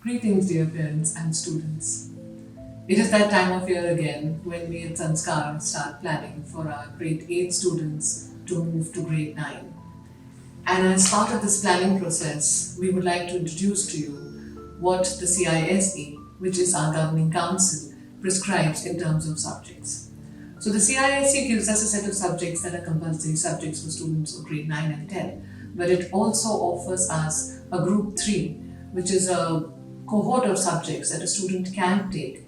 Greetings, dear parents and students. It is that time of year again when we at Sanskar start planning for our grade 8 students to move to grade 9. And as part of this planning process, we would like to introduce to you what the CISE, which is our governing council, prescribes in terms of subjects. So the CISE gives us a set of subjects that are compulsory subjects for students of grade 9 and 10, but it also offers us a group 3, which is a cohort of subjects that a student can take.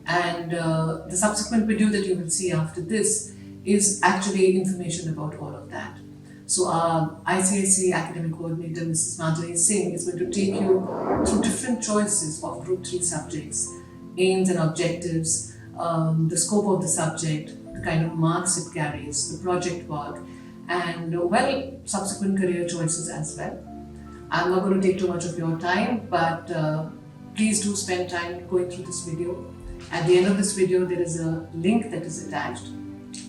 And the subsequent video that you will see after this is actually information about all of that. So our ICSE academic coordinator, Mrs. Madhuri Singh, is going to take you through different choices of group 3 subjects, aims and objectives, the scope of the subject, the kind of marks it carries, the project work, and subsequent career choices as well. I'm not going to take too much of your time, but please do spend time going through this video. At the end of this video, there is a link that is attached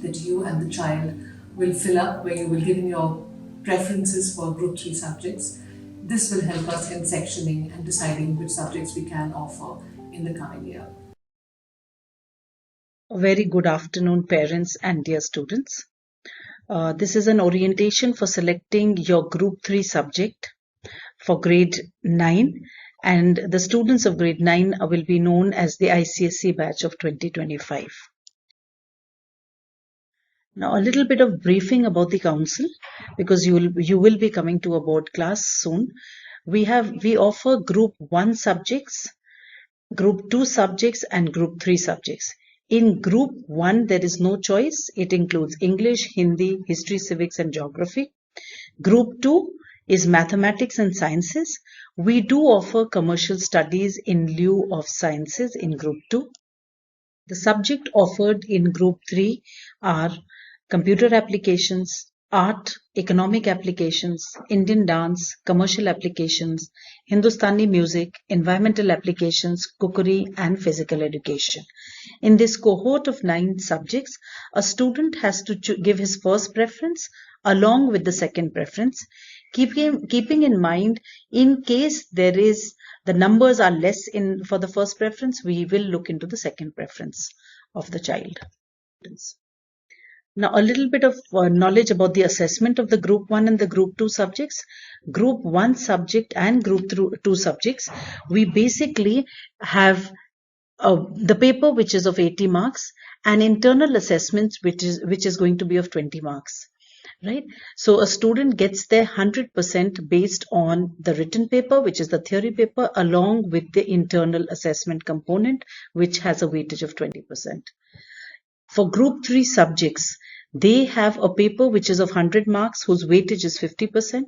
that you and the child will fill up, where you will give in your preferences for group 3 subjects. This will help us in sectioning and deciding which subjects we can offer in the coming year. A very good afternoon, parents and dear students. This is an orientation for selecting your group 3 subject for grade 9, and the students of grade 9 will be known as the ICSE batch of 2025. Now, a little bit of briefing about the council, because you will be coming to a board class soon. We offer group 1 subjects, group 2 subjects and group 3 subjects. In group 1, there is no choice. It includes English, Hindi, history, civics and geography. Group 2 is mathematics and sciences. We do offer commercial studies in lieu of sciences in group 2. The subject offered in group 3 are computer applications, art, economic applications, Indian dance, commercial applications, Hindustani music, environmental applications, cookery and physical education. In this cohort of 9 subjects, a student has to give his first preference along with the second preference, keeping in mind, in case the numbers are less for the first preference, we will look into the second preference of the child. Now, a little bit of knowledge about the assessment of the group 1 and the group 2 subjects. Group 1 subject and group 2 subjects, we basically have the paper which is of 80 marks and internal assessments which is going to be of 20 marks. Right? So a student gets their 100% based on the written paper, which is the theory paper, along with the internal assessment component, which has a weightage of 20%. For group 3 subjects, they have a paper which is of 100 marks, whose weightage is 50%,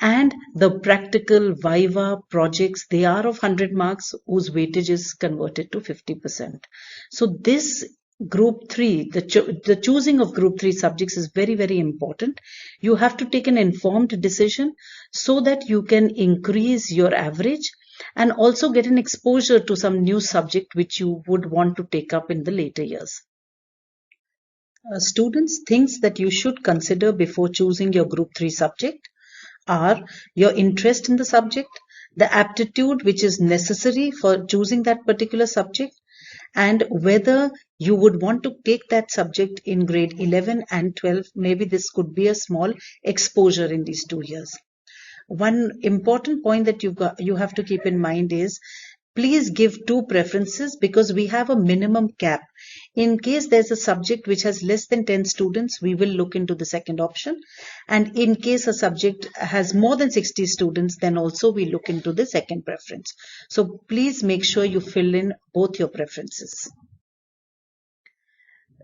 and the practical viva projects, they are of 100 marks, whose weightage is converted to 50%. So this group 3, the choosing of group 3 subjects is very, very important. You have to take an informed decision so that you can increase your average and also get an exposure to some new subject which you would want to take up in the later years. Students, things that you should consider before choosing your group 3 subject are your interest in the subject, the aptitude which is necessary for choosing that particular subject, and whether you would want to take that subject in grade 11 and 12. Maybe this could be a small exposure in these 2 years. One important point that you have to keep in mind is, please give 2 preferences, because we have a minimum cap. In case there's a subject which has less than 10 students, we will look into the second option. And in case a subject has more than 60 students, then also we look into the second preference. So please make sure you fill in both your preferences.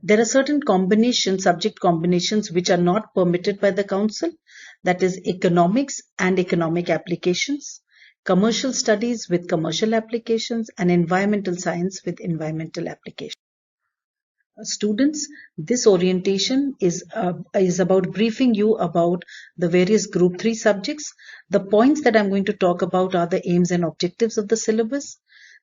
There are certain subject combinations, which are not permitted by the council. That is economics and economic applications, commercial studies with commercial applications, and environmental science with environmental applications. Students, this orientation is about briefing you about the various group 3 subjects. The points that I'm going to talk about are the aims and objectives of the syllabus,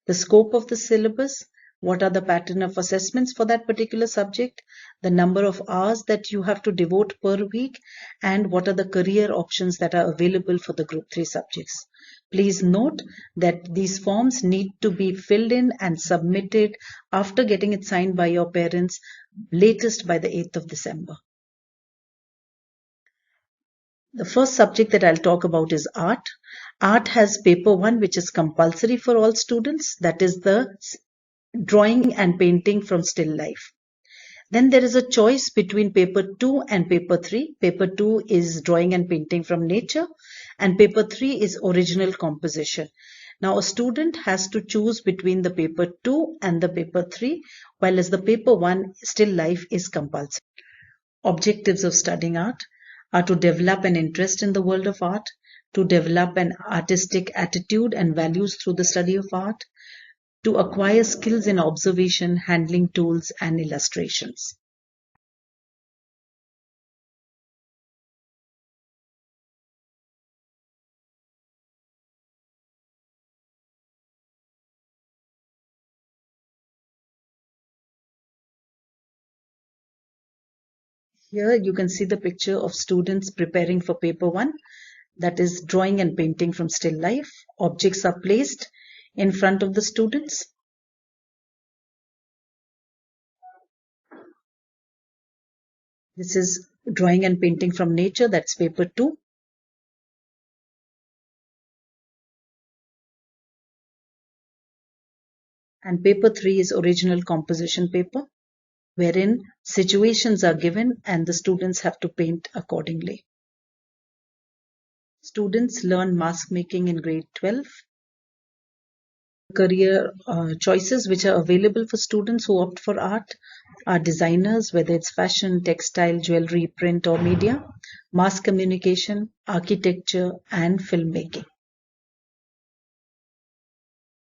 the scope of the syllabus, What are the pattern of assessments for that particular subject, the number of hours that you have to devote per week, and what are the career options that are available for the Group 3 subjects. Please note that these forms need to be filled in and submitted after getting it signed by your parents, latest by the 8th of December. The first subject that I'll talk about is art. Art has paper 1, which is compulsory for all students, that is the drawing and painting from still life. Then there is a choice between paper 2 and paper 3. Paper 2 is drawing and painting from nature, and paper 3 is original composition. Now a student has to choose between the paper 2 and the paper 3, while as the paper 1 still life is compulsory. Objectives of studying art are to develop an interest in the world of art, to develop an artistic attitude and values through the study of art, to acquire skills in observation, handling tools, and illustrations. Here you can see the picture of students preparing for paper 1, that is drawing and painting from still life. Objects are placed in front of the students. This is drawing and painting from nature, that's paper 2. And paper 3 is original composition paper, wherein situations are given and the students have to paint accordingly. Students learn mask making in grade 12. Career choices which are available for students who opt for art are designers, whether it's fashion, textile, jewelry, print or media, mass communication, architecture and filmmaking.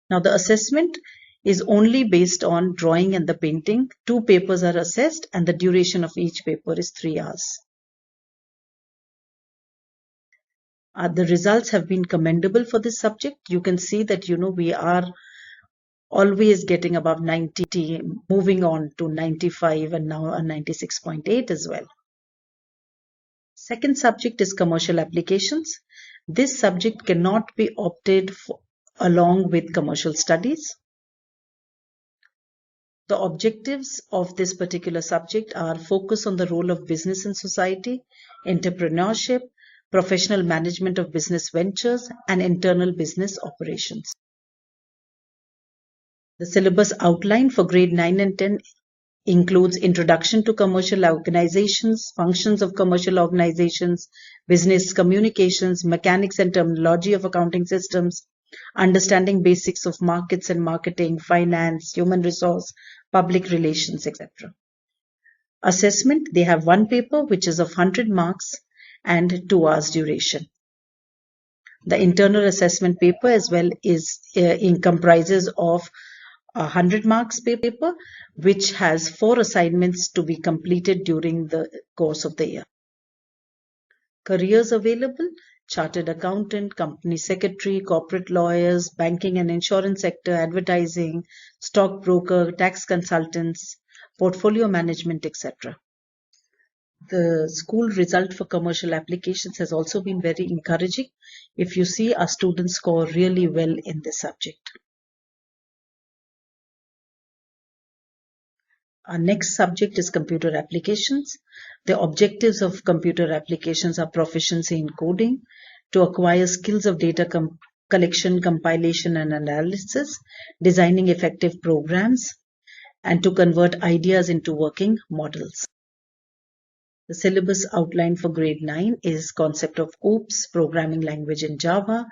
Now the assessment is only based on drawing and the painting. 2 papers are assessed and the duration of each paper is 3 hours. The results have been commendable for this subject. You can see that, we are always getting above 90, moving on to 95 and now a 96.8 as well. Second subject is commercial applications. This subject cannot be opted for along with commercial studies. The objectives of this particular subject are focus on the role of business in society, entrepreneurship, professional management of business ventures, and internal business operations. The syllabus outline for grade 9 and 10 includes introduction to commercial organizations, functions of commercial organizations, business communications, mechanics and terminology of accounting systems, understanding basics of markets and marketing, finance, human resource, public relations, etc. Assessment, they have 1 paper which is of 100 marks and 2 hours duration. The internal assessment paper as well comprises of a 100 marks paper which has 4 assignments to be completed during the course of the year. Careers available: chartered accountant, company secretary, corporate lawyers, banking and insurance sector, advertising, stockbroker, tax consultants, portfolio management, etc. The school result for commercial applications has also been very encouraging. If you see, our students score really well in this subject. Our next subject is computer applications. The objectives of computer applications are proficiency in coding, to acquire skills of data collection, compilation and analysis, designing effective programs, and to convert ideas into working models. The syllabus outlined for grade 9 is concept of OOPS, programming language in Java,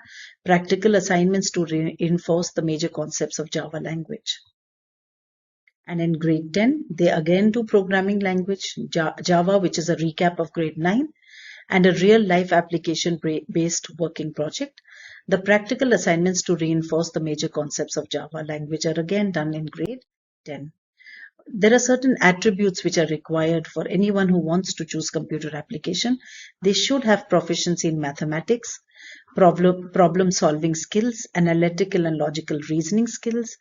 practical assignments to reinforce the major concepts of Java language. And in grade 10, they again do programming language, Java, which is a recap of grade 9, and a real-life application-based working project. The practical assignments to reinforce the major concepts of Java language are again done in grade 10. There are certain attributes which are required for anyone who wants to choose computer application. They should have proficiency in mathematics, problem solving skills, analytical and logical reasoning skills,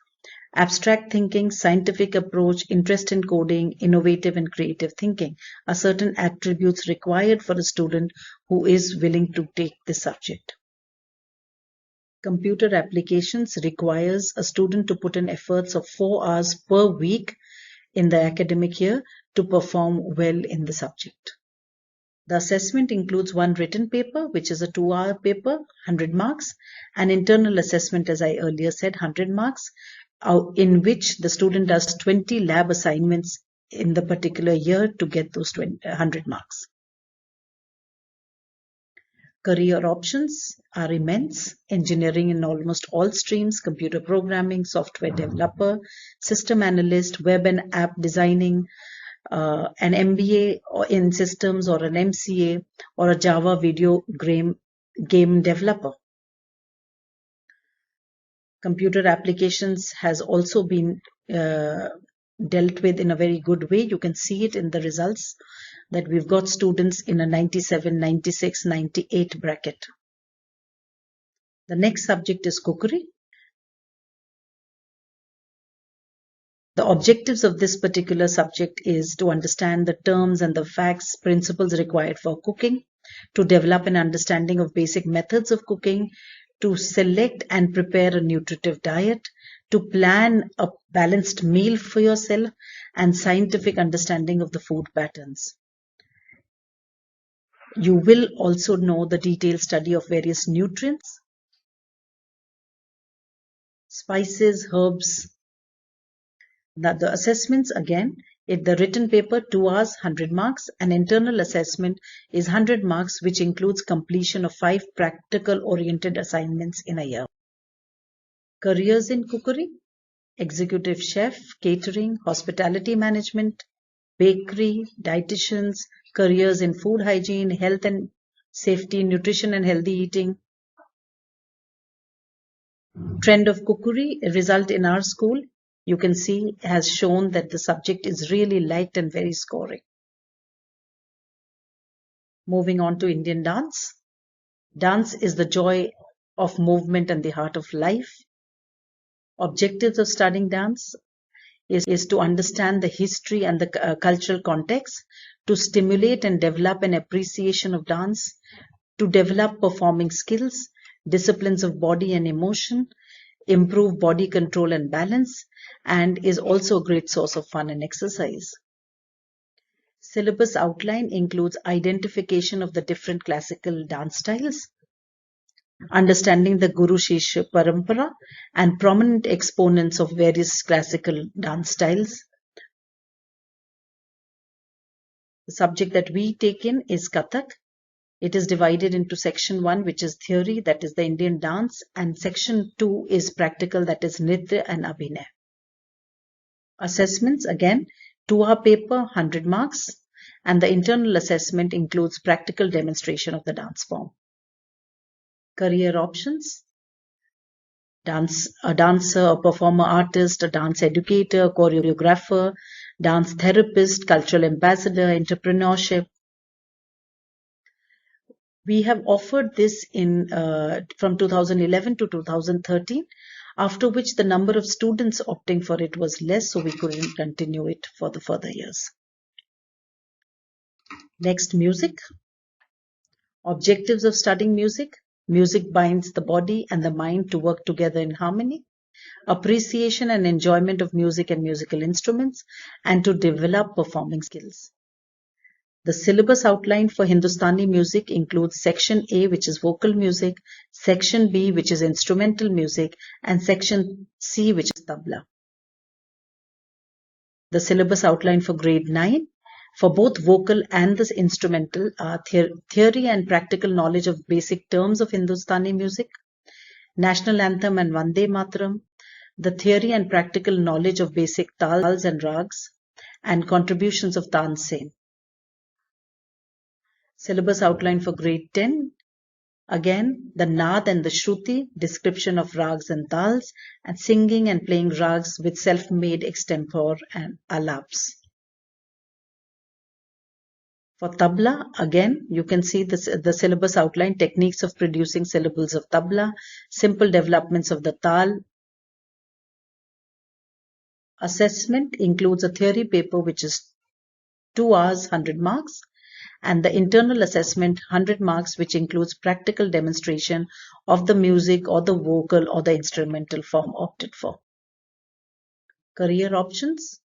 Abstract thinking, scientific approach, interest in coding, innovative and creative thinking are certain attributes required for a student who is willing to take this subject. Computer applications requires a student to put in efforts of 4 hours per week in the academic year to perform well in the subject. The assessment includes one written paper, which is a 2-hour paper, 100 marks, an internal assessment, as I earlier said, 100 marks, in which the student does 20 lab assignments in the particular year to get those 100 marks. Career options are immense: engineering in almost all streams, computer programming, software developer, system analyst, web and app designing, an MBA in systems or an MCA or a Java video game developer. Computer applications has also been dealt with in a very good way. You can see it in the results that we've got students in a 97, 96, 98 bracket. The next subject is cookery. The objectives of this particular subject is to understand the terms and the facts, principles required for cooking, to develop an understanding of basic methods of cooking, to select and prepare a nutritive diet, to plan a balanced meal for yourself, and scientific understanding of the food patterns. You will also know the detailed study of various nutrients, spices, herbs. The assessments again, if the written paper 2 hours, 100 marks, an internal assessment is 100 marks, which includes completion of 5 practical oriented assignments in a year. Careers in cookery: executive chef, catering, hospitality management, bakery, dietitians, careers in food hygiene, health and safety, nutrition and healthy eating. Trend of cookery result in our school, you can see, has shown that the subject is really liked and very scoring. Moving on to Indian dance. Dance is the joy of movement and the heart of life. Objectives of studying dance is to understand the history and the cultural context, to stimulate and develop an appreciation of dance, to develop performing skills, disciplines of body and emotion, improve body control and balance, and is also a great source of fun and exercise. Syllabus outline includes identification of the different classical dance styles, understanding the Guru Shishya Parampara and prominent exponents of various classical dance styles. The subject that we take in is Kathak. It is divided into section 1, which is theory, that is the Indian dance, and section 2 is practical, that is Nritya and Abhinay. Assessments again, 2-hour paper, 100 marks, and the internal assessment includes practical demonstration of the dance form. Career options: a dancer, a performer artist, a dance educator, choreographer, dance therapist, cultural ambassador, entrepreneurship. We have offered this in from 2011 to 2013, after which the number of students opting for it was less, so we couldn't continue it for the further years. Next, music. Objectives of studying music: music binds the body and the mind to work together in harmony, appreciation and enjoyment of music and musical instruments, and to develop performing skills. The syllabus outline for Hindustani music includes Section A, which is vocal music, Section B, which is instrumental music, and Section C, which is tabla. The syllabus outline for grade 9 for both vocal and the instrumental are theory and practical knowledge of basic terms of Hindustani music, National Anthem and Vande Mataram, the theory and practical knowledge of basic tals and rags, and contributions of Tansen. Syllabus outline for grade 10, again the Naad and the Shruti, description of rags and tals, and singing and playing rags with self-made extempore and alaps. For tabla, again, you can see the syllabus outline: techniques of producing syllables of tabla, simple developments of the tal, Assessment includes a theory paper which is 2 hours, 100 marks, and the internal assessment 100 marks, which includes practical demonstration of the music or the vocal or the instrumental form opted for. Career options: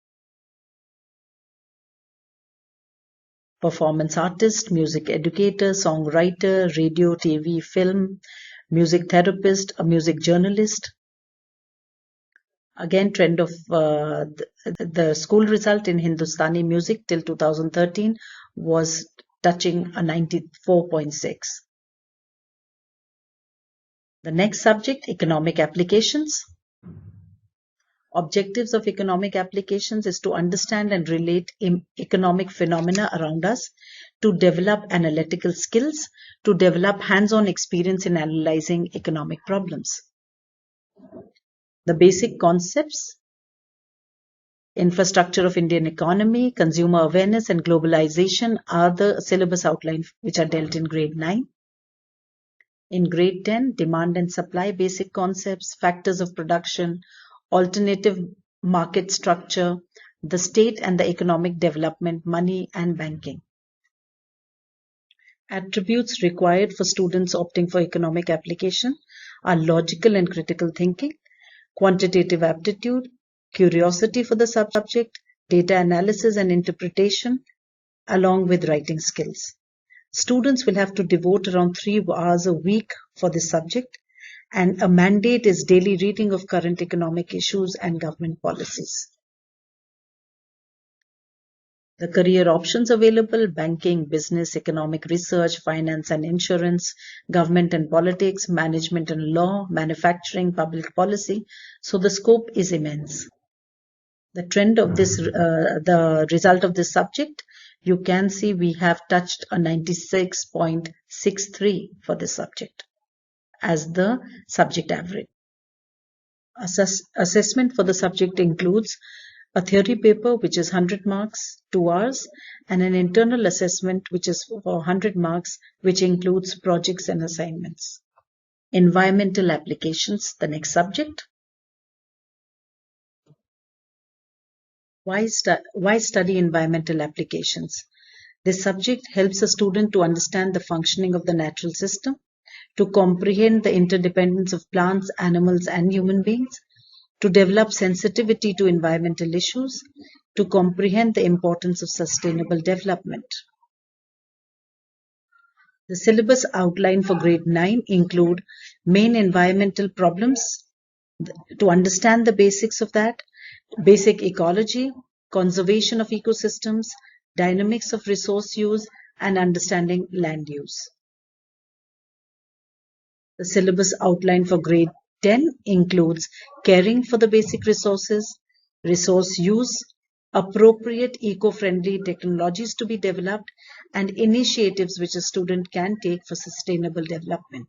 performance artist, music educator, songwriter, radio, TV, film, music therapist, a music journalist. Again, trend of the school result in Hindustani music till 2013 was touching a 94.6. The next subject, economic applications. Objectives of economic applications is to understand and relate economic phenomena around us, to develop analytical skills, to develop hands-on experience in analyzing economic problems. The basic concepts: infrastructure of Indian economy, consumer awareness and globalization are the syllabus outline which are dealt in grade 9. In grade 10, demand and supply basic concepts, factors of production, alternative market structure, the state and the economic development, money and banking. Attributes required for students opting for economic application are logical and critical thinking, quantitative aptitude, curiosity for the subject, data analysis and interpretation, along with writing skills. Students will have to devote around 3 hours a week for this subject, and a mandate is daily reading of current economic issues and government policies. The career options available: banking, business, economic research, finance and insurance, government and politics, management and law, manufacturing, public policy. So the scope is immense. The trend of this, the result of this subject, you can see we have touched a 96.63 for this subject as the subject average. Assessment for the subject includes a theory paper which is 100 marks, 2 hours, and an internal assessment which is for 100 marks, which includes projects and assignments. Environmental applications, the next subject. Why study environmental applications? This subject helps a student to understand the functioning of the natural system, to comprehend the interdependence of plants, animals, and human beings, to develop sensitivity to environmental issues, to comprehend the importance of sustainable development. The syllabus outline for grade 9 include main environmental problems, to understand the basics of that, basic ecology, conservation of ecosystems, dynamics of resource use, and understanding land use. The syllabus outline for grade 10 includes caring for the basic resources, resource use, appropriate eco-friendly technologies to be developed, and initiatives which a student can take for sustainable development.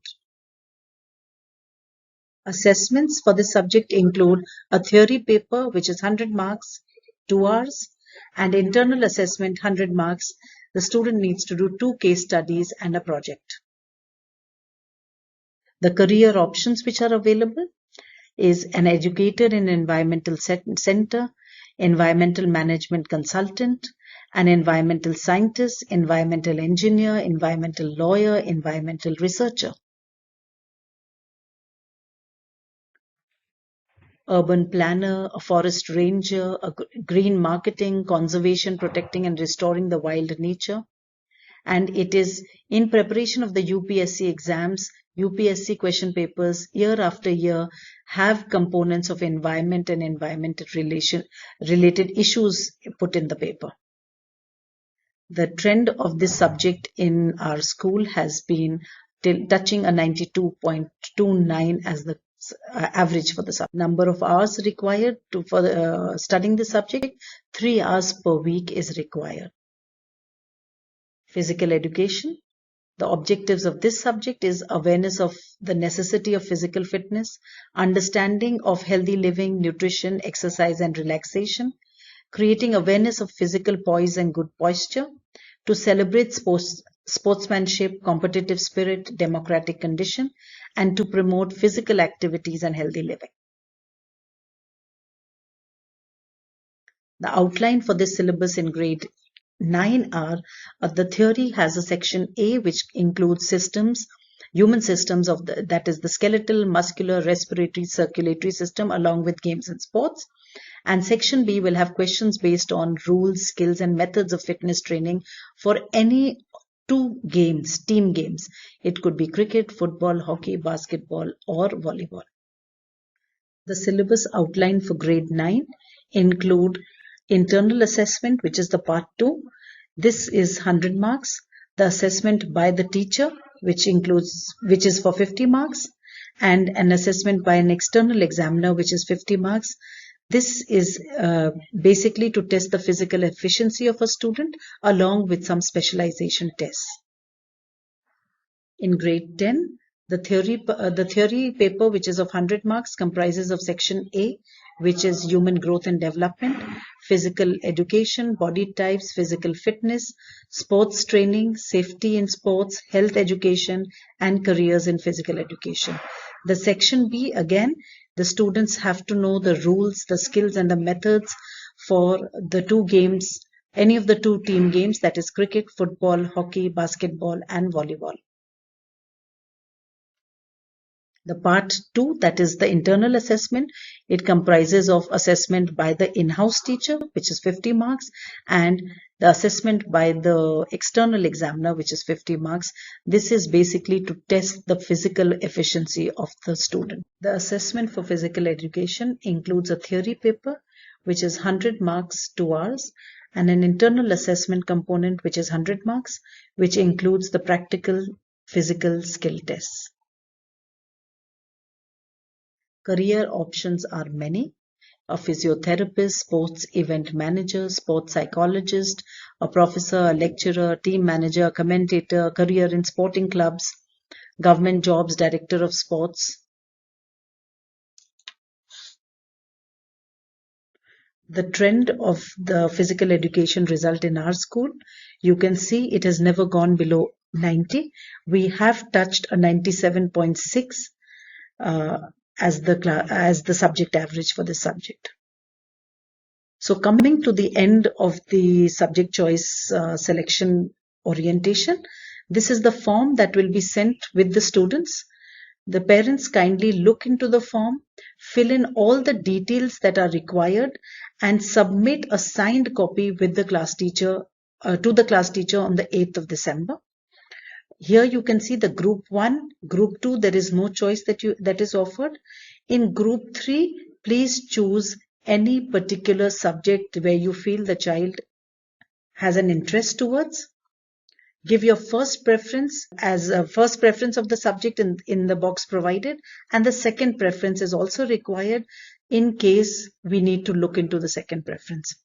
Assessments for this subject include a theory paper which is 100 marks, 2 hours, and internal assessment 100 marks. The student needs to do 2 case studies and a project. The career options which are available is an educator in environmental center, environmental management consultant, an environmental scientist, environmental engineer, environmental lawyer, environmental researcher. Urban planner, a forest ranger, a green marketing, conservation, protecting and restoring the wild nature. And it is in preparation of the UPSC exams. UPSC question papers year after year have components of environment and environmental related issues put in the paper. The trend of this subject in our school has been touching a 92.29 as the average for the subject. Number of hours required for studying the subject, 3 hours per week is required. Physical education. The objectives of this subject is awareness of the necessity of physical fitness, understanding of healthy living, nutrition, exercise and relaxation, creating awareness of physical poise and good posture, to celebrate sportsmanship, competitive spirit, democratic condition, and to promote physical activities and healthy living. The outline for this syllabus in grade 9 are the theory has a section A which includes systems, human systems of that is the skeletal, muscular, respiratory, circulatory system along with games and sports. And section B will have questions based on rules, skills, and methods of fitness training for any two games, team games. It could be cricket, football, hockey, basketball, or volleyball. The syllabus outlined for grade 9 include internal assessment, which is the part 2. This is 100 marks. The assessment by the teacher, which is for 50 marks, and an assessment by an external examiner, which is 50 marks. This is basically to test the physical efficiency of a student along with some specialization tests. In grade 10, the theory paper, which is of 100 marks, comprises of section A, which is human growth and development, physical education, body types, physical fitness, sports training, safety in sports, health education, and careers in physical education. The section B, again, the students have to know the rules, the skills, and the methods for the two games, any of the two team games, that is cricket, football, hockey, basketball, and volleyball. The part 2, that is the internal assessment, it comprises of assessment by the in-house teacher, which is 50 marks, and the assessment by the external examiner, which is 50 marks. This is basically to test the physical efficiency of the student. The assessment for physical education includes a theory paper, which is 100 marks, 2 hours, and an internal assessment component, which is 100 marks, which includes the practical physical skill tests. Career options are many: a physiotherapist, sports event manager, sports psychologist, a professor, a lecturer, team manager, commentator, career in sporting clubs, government jobs, director of sports. The trend of the physical education result in our school, you can see it has never gone below 90. We have touched a 97.6 as the subject average for this subject. So coming to the end of the subject choice selection orientation, this is the form that will be sent with the students. The parents kindly look into the form, fill in all the details that are required, and submit a signed copy with the class teacher to the class teacher on the 8th of December. Here you can see the group 1, group 2, there is no choice that is offered. In group 3, please choose any particular subject where you feel the child has an interest towards. Give your first preference as a first preference of the subject in the box provided, and the second preference is also required in case we need to look into the second preference.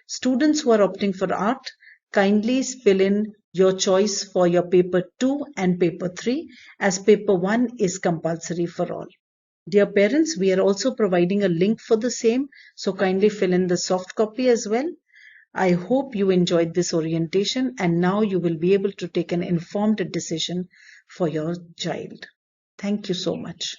Students who are opting for art, kindly fill in your choice for your paper 2 and paper 3, as paper 1 is compulsory for all. Dear parents, we are also providing a link for the same, so kindly fill in the soft copy as well. I hope you enjoyed this orientation, and now you will be able to take an informed decision for your child. Thank you so much.